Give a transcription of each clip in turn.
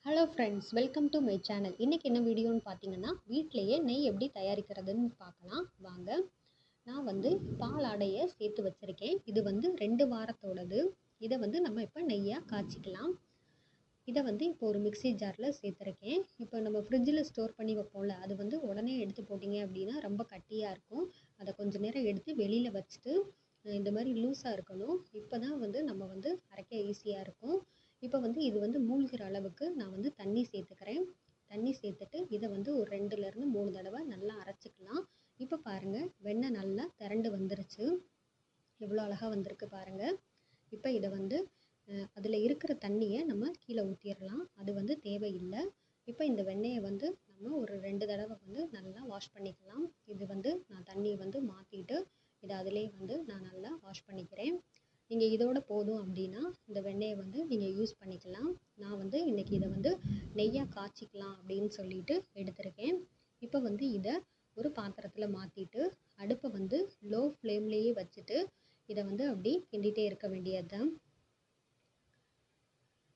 Hello friends, welcome to my channel. இன்றைக்கி என்ன வீடியோன்னு பார்த்தீங்கன்னா, வீட்டிலேயே நெய் எப்படி தயாரிக்கிறதுன்னு பார்க்கலாம் வாங்க. நான் வந்து பால் ஆடையை சேர்த்து வச்சுருக்கேன். இது வந்து 2 வாரத்தோடது. இதை வந்து நம்ம இப்போ நெய்யாக காய்ச்சிக்கலாம். இதை வந்து இப்போ ஒரு மிக்ஸி ஜாரில் சேர்த்துருக்கேன். இப்போ நம்ம ஃப்ரிட்ஜில் ஸ்டோர் பண்ணி வைப்போம்ல, அது வந்து உடனே எடுத்து போட்டிங்க அப்படின்னா ரொம்ப கட்டியாக இருக்கும். அதை கொஞ்சம் நேரம் எடுத்து வெளியில் வச்சுட்டு இந்த மாதிரி லூஸாக இருக்கணும். இப்போ தான் வந்து நம்ம வந்து அரைக்க ஈஸியாக இருக்கும். இப்போ வந்து இது வந்து மூழ்கிற அளவுக்கு நான் வந்து தண்ணி சேர்த்துக்கிறேன். தண்ணி சேர்த்துட்டு இதை வந்து ஒரு 2லேருந்து 3 தடவை நல்லா அரைச்சிக்கலாம். இப்போ பாருங்கள், வெண்ணெய் நல்லா திரண்டு வந்துருச்சு. எவ்வளோ அழகாக வந்திருக்கு பாருங்கள். இப்போ இதை வந்து அதில் இருக்கிற தண்ணியை நம்ம கீழே ஊற்றிடலாம். அது வந்து தேவையில்லை. இப்போ இந்த வெண்ணெயை வந்து நம்ம ஒரு 2 தடவை வந்து நல்லா வாஷ் பண்ணிக்கலாம். இது வந்து நான் தண்ணியை வந்து மாற்றிட்டு இதை அதிலே வந்து நான் நல்லா வாஷ் பண்ணிக்கிறேன். நீங்கள் இதோட போதும் அப்படின்னா இந்த வெண்ணெயை வந்து நீங்கள் யூஸ் பண்ணிக்கலாம். நான் வந்து இன்றைக்கி இதை வந்து நெய்யாக காய்ச்சிக்கலாம் அப்படின்னு சொல்லிட்டு எடுத்திருக்கேன். இப்போ வந்து இதை ஒரு பாத்திரத்தில் மாற்றிட்டு அடுப்பை வந்து லோ ஃப்ளேம்லேயே வச்சுட்டு இதை வந்து அப்படி கிண்டிகிட்டே இருக்க வேண்டியது தான்.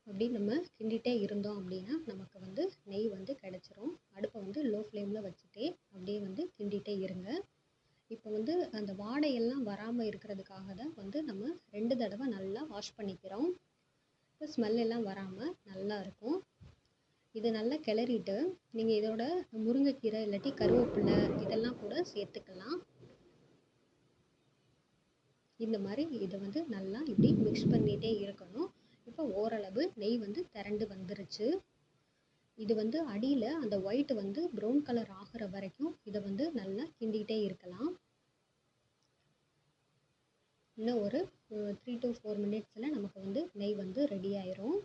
அப்படி நம்ம கிண்டிகிட்டே இருந்தோம் அப்படின்னா நமக்கு வந்து நெய் வந்து கிடச்சிரும். அடுப்பை வந்து லோ ஃப்ளேமில் வச்சுட்டே அப்படியே வந்து கிண்டிகிட்டே இருங்க. இப்போ வந்து அந்த வாடையெல்லாம் வராமல் இருக்கிறதுக்காக தான் வந்து நம்ம 2 தடவை நல்லா வாஷ் பண்ணிக்கிறோம். இப்போ ஸ்மெல் எல்லாம் வராமல் நல்லா இருக்கும். இது நல்லா கிளறிட்டு நீங்கள் இதோட முருங்கைக்கீரை இல்லாட்டி கருவேப்பிலை இதெல்லாம் கூட சேர்த்துக்கலாம். இந்த மாதிரி இதை வந்து நல்லா இப்படி மிக்ஸ் பண்ணிகிட்டே இருக்கணும். இப்போ ஓரளவு நெய் வந்து திரண்டு வந்துருச்சு. இது வந்து அடியில் அந்த ஒயிட் வந்து ப்ரௌன் கலர் ஆகிற வரைக்கும் இதை வந்து நல்லா கிண்டிகிட்டே இருக்கலாம். இன்னும் ஒரு 3 to 4 மினிட்ஸில் நமக்கு வந்து நெய் வந்து ரெடி ஆயிரும்.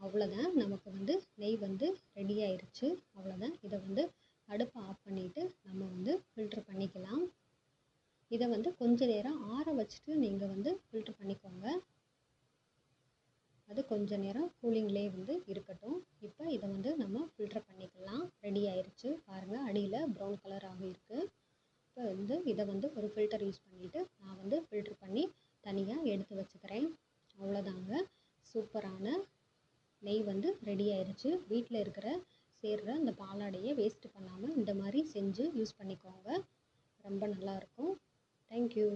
அவ்வளோதான், நமக்கு வந்து நெய் வந்து ரெடி ஆயிடுச்சு. அவ்வளோதான், இதை வந்து அடுப்பை ஆஃப் பண்ணிவிட்டு நம்ம வந்து ஃபில்ட்ரு பண்ணிக்கலாம். இதை வந்து கொஞ்ச நேரம் ஆற வச்சுட்டு நீங்கள் வந்து ஃபில்ட்ரு பண்ணிக்கோங்க. அது கொஞ்ச நேரம் கூலிங்லேயே வந்து இருக்கட்டும். இப்போ இதை வந்து நம்ம ஃபில்ட்ரு பண்ணிக்கலாம். ரெடி ஆயிடுச்சு பாருங்கள், அடியில் ப்ரௌன் கலர் ஆகியிருக்கு. இப்போ வந்து இதை வந்து ஒரு ஃபில்டர் யூஸ் பண்ணிவிட்டு நான் வந்து ஃபில்ட்ரு பண்ணி தனியாக எடுத்து வச்சுக்கிறேன். அவ்வளோதாங்க, சூப்பரான நெய் வந்து ரெடி ஆயிடுச்சு. வீட்டில் இருக்கிற சேர்கிற அந்த பாலாடையை வேஸ்ட்டு பண்ணாமல் இந்த மாதிரி செஞ்சு யூஸ் பண்ணிக்கோங்க. ரொம்ப நல்லாயிருக்கும். தேங்க்யூ.